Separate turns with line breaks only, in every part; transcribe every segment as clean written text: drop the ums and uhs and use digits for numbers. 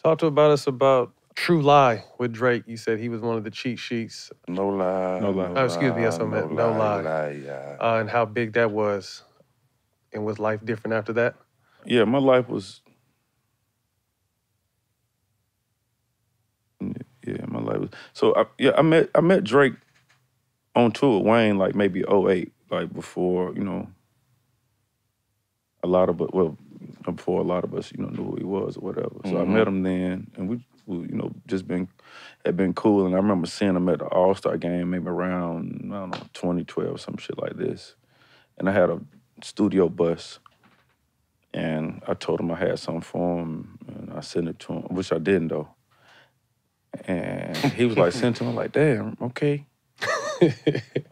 Talk to about us about True Lie with Drake. You said he was one of the cheat sheets.
No lie,
No lie.
Oh, excuse me, that's what I
no
meant. No lie.
lie, yeah.
And how big that was. And was life different after that?
Yeah, my life was. Yeah, my life was. So I met Drake on tour with Wayne like maybe '08, like before a lot of before a lot of us knew who he was or whatever. So I met him then, and we just had been cool. And I remember seeing him at the All-Star game maybe around I don't know 2012, some shit like this. And I had a studio bus, and I told him I had something for him, and I sent it to him, which I didn't though. And he was like, send it to him. I'm like, damn, okay.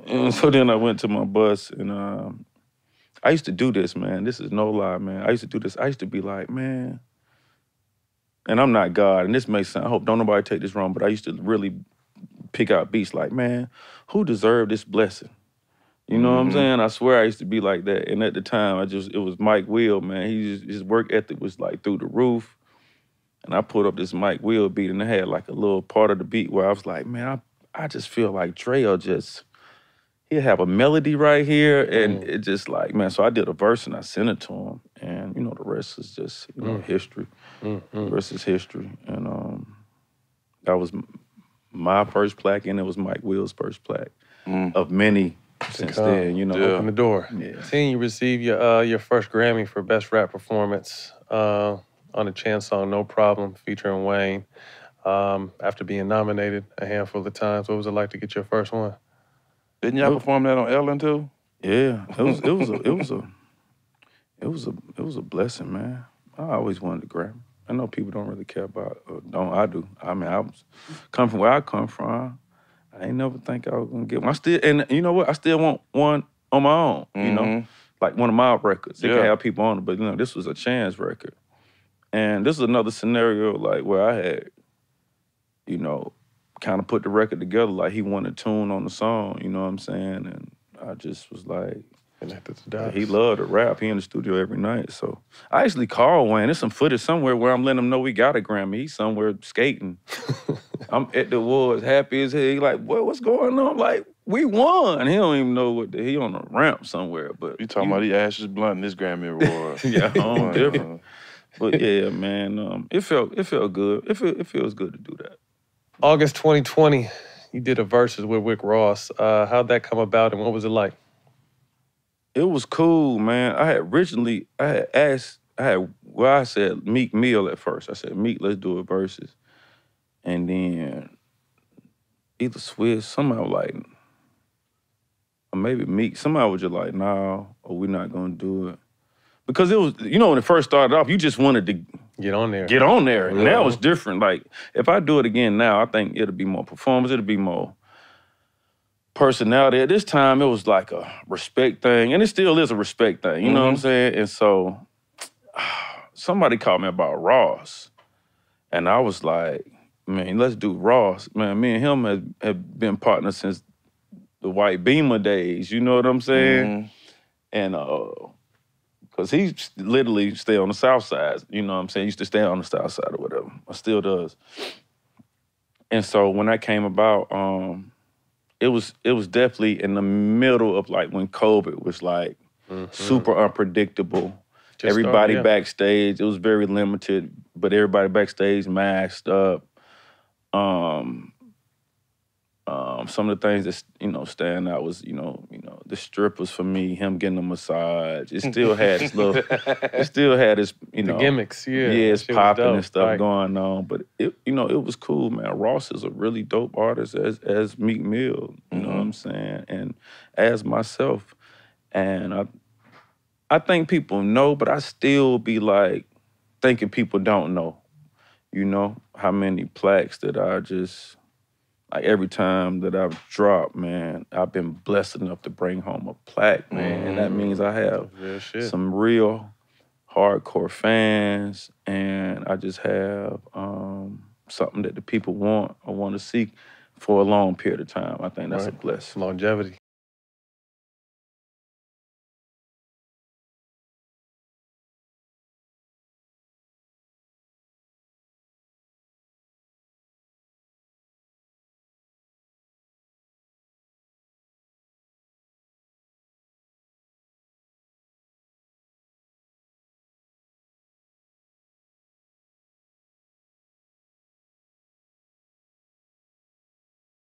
And so then I went to my bus, and I used to do this, man. This is no lie, man. I used to do this. I used to be like, man, and I'm not God, and this may sound, I hope don't nobody take this wrong, but I used to really pick out beats like, man, who deserved this blessing? You know what I'm saying? I swear I used to be like that. And at the time, it was Mike Will, man. His work ethic was like through the roof. And I put up this Mike Will beat, and it had like a little part of the beat where I was like, man, I just feel like Dre'll he'll have a melody right here, and it just like, man, so I did a verse and I sent it to him. And, the rest is just, history. The rest is history. And that was my first plaque, and it was Mike Will's first plaque of many since then,
Open the door.
Yeah.
Seeing you receive your first Grammy for Best Rap Performance on a Chainz song, No Problem, featuring Wayne. After being nominated a handful of times, what was it like to get your first one?
Didn't y'all perform that on Ellen too?
Yeah, it was a blessing, man. I always wanted a Grammy. I know people don't really care about, I do. I mean, come from where I come from. I ain't never think I was gonna get one. And you know what? I still want one on my own, like one of my records. It can have people on it, but this was a Chainz record. And this is another scenario like where I had, kind of put the record together, like he wanted tune on the song, you know what I'm saying? And I just was like, he loved to rap. He in the studio every night. So I actually called Wayne. There's some footage somewhere where I'm letting him know we got a Grammy. He's somewhere skating. I'm at the woods, happy as hell. He like, what's going on? I'm like, we won. He don't even know he on a ramp somewhere. But
you talking about he Ashes Blunt in this Grammy award.
Yeah, different. But yeah, man, it felt good. It feels good to do that.
August 2020, you did a verses with Rick Ross. How'd that come about, and what was it like?
It was cool, man. I said Meek Mill at first. I said, Meek, let's do a verses. And then either Swizz, somehow like, or maybe Meek, somehow was just like, nah, or we're not gonna do it. Because it was, when it first started off, you just wanted to
get on there.
And now it's different. Like, if I do it again now, I think it'll be more performance, it'll be more personality. At this time, it was like a respect thing, and it still is a respect thing, you know what I'm saying? And so, somebody called me about Ross, and I was like, man, let's do Ross. Man, me and him have been partners since the White Beamer days, you know what I'm saying? And, because he literally stay on the south side, you know what I'm saying? He used to stay on the south side or whatever, or still does. And so when that came about, it was definitely in the middle of like when COVID was like super unpredictable. Everybody backstage, it was very limited, but everybody backstage masked up. Some of the things that stand out was the strippers for me, him getting a massage. It still had its little, it still had its
the gimmicks,
it's popping and stuff going on. But it was cool, man. Ross is a really dope artist as Meek Mill, you know what I'm saying, and as myself, and I think people know, but I still be like thinking people don't know, how many plaques that I just. Like every time that I've dropped, man, I've been blessed enough to bring home a plaque, man. And that means I have some real hardcore fans, and I just have something that the people want or want to see for a long period of time. I think that's a blessing.
Longevity.